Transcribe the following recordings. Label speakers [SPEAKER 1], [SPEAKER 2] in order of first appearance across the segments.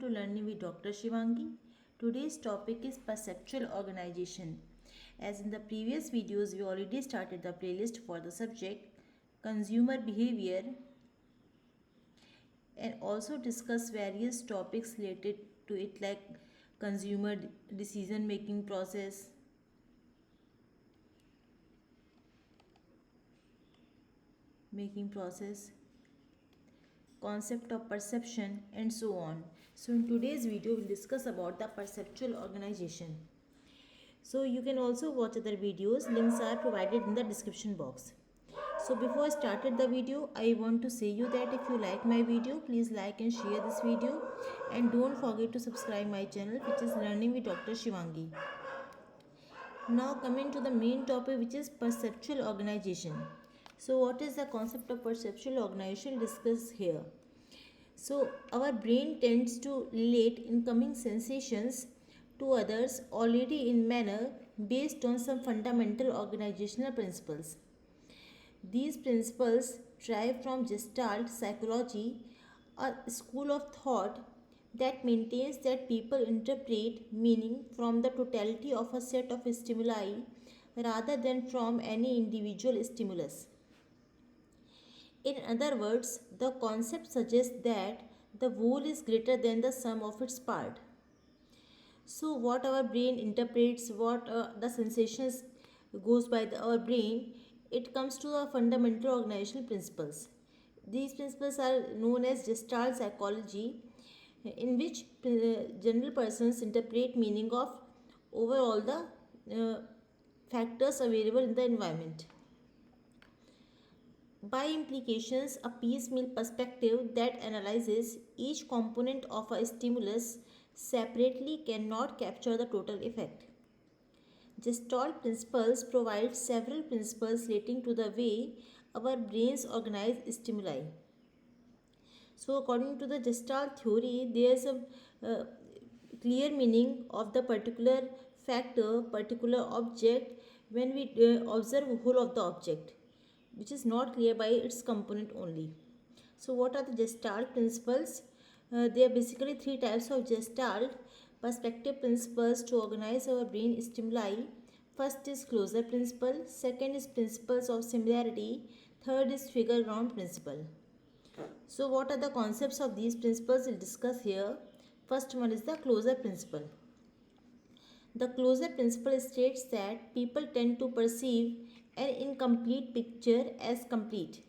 [SPEAKER 1] to Learning with Dr. Shivangi. Today's topic is perceptual organization. As in the previous videos, we already started the playlist for the subject consumer behavior and also discuss various topics related to it like consumer decision making process, concept of perception and so on. So in today's video we'll discuss about the perceptual organization. So you can also watch other videos, links are provided in the description box. So before I started the video, I want to say you that if you like my video, please like and share this video and don't forget to subscribe my channel which is Learning with Dr. Shivangi. Now coming to the main topic which is perceptual organization. So what is the concept of perceptual organization discussed here? So our brain tends to relate incoming sensations to others already in manner based on some fundamental organizational principles. These principles derive from Gestalt psychology, a school of thought that maintains that people interpret meaning from the totality of a set of stimuli rather than from any individual stimulus. In other words, the concept suggests that the whole is greater than the sum of its part. So, what our brain interprets, what the sensations goes by our brain, it comes to the fundamental organizational principles. These principles are known as Gestalt psychology, in which general persons interpret meaning of overall the factors available in the environment. By implications, a piecemeal perspective that analyzes each component of a stimulus separately cannot capture the total effect. Gestalt principles provide several principles relating to the way our brains organize stimuli. So, according to the Gestalt theory, there is a clear meaning of the particular factor, particular object when we observe whole of the object, which is not clear by its component only. So, what are the Gestalt principles? There are basically three types of Gestalt perspective principles to organize our brain stimuli. First is closure principle, second is principles of similarity, third is figure ground principle. So, what are the concepts of these principles we'll discuss here. First one is the closure principle. The closure principle states that people tend to perceive an incomplete picture as complete.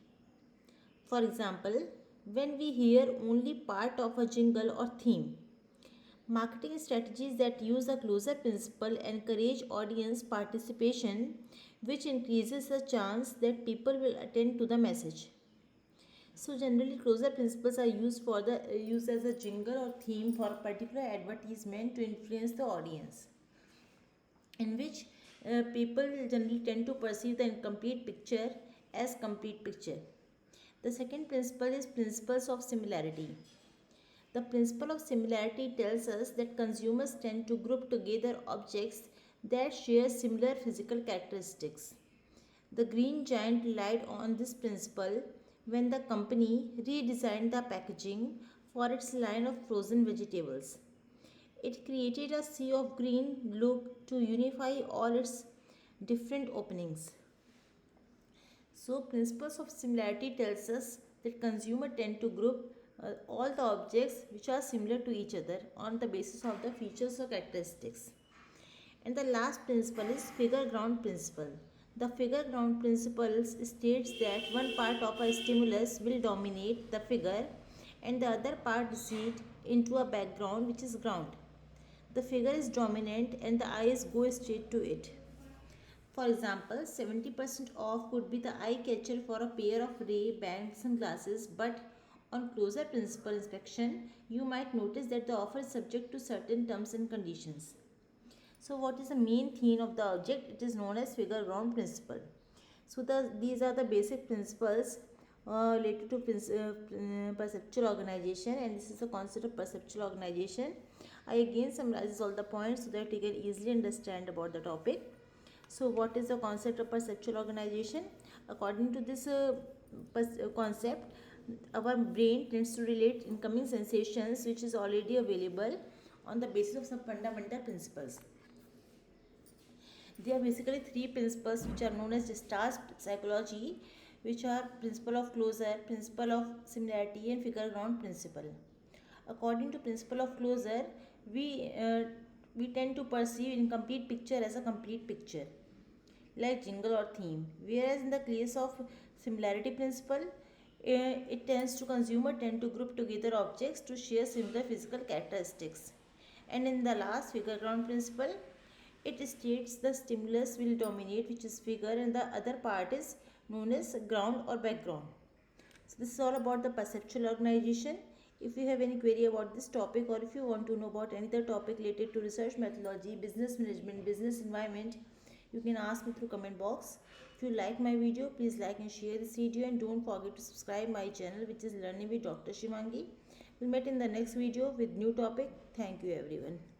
[SPEAKER 1] For example, when we hear only part of a jingle or theme. Marketing strategies that use the closure principle encourage audience participation, which increases the chance that people will attend to the message. So generally, closure principles are used as a jingle or theme for a particular advertisement to influence the audience, in which people generally tend to perceive the incomplete picture as complete picture. The second principle is principles of similarity. The principle of similarity tells us that consumers tend to group together objects that share similar physical characteristics. The Green Giant relied on this principle when the company redesigned the packaging for its line of frozen vegetables. It created a sea of green look to unify all its different openings. So, principles of similarity tells us that consumers tend to group all the objects which are similar to each other on the basis of the features or characteristics. And the last principle is figure ground principle. The figure ground principle states that one part of a stimulus will dominate the figure and the other part recede into a background which is ground. The figure is dominant and the eyes go straight to it. For example, 70% off could be the eye catcher for a pair of Ray-Ban sunglasses, but on closer principle inspection, you might notice that the offer is subject to certain terms and conditions. So, what is the main theme of the object? It is known as figure ground principle. So, these are the basic principles related to perceptual organization, and this is the concept of perceptual organization. I again summarize all the points so that you can easily understand about the topic. So, what is the concept of perceptual organization? According to this concept, our brain tends to relate incoming sensations which is already available on the basis of some fundamental principles. There are basically three principles which are known as Gestalt psychology, which are principle of closure, principle of similarity, and figure ground principle. According to principle of closure, we uh, we tend to perceive incomplete picture as a complete picture, like jingle or theme. Whereas in the case of similarity principle, it tends to consumer tend to group together objects to share similar physical characteristics. And in the last figure ground principle, it states the stimulus will dominate, which is figure, and the other part is known as ground or background. So this is all about the perceptual organization. If you have any query about this topic, or if you want to know about any other topic related to research methodology, business management, business environment, you can ask me through comment box. If you like my video, please like and share this video, and don't forget to subscribe my channel, which is Learning with Dr. Shivangi. We'll meet in the next video with new topic. Thank you everyone.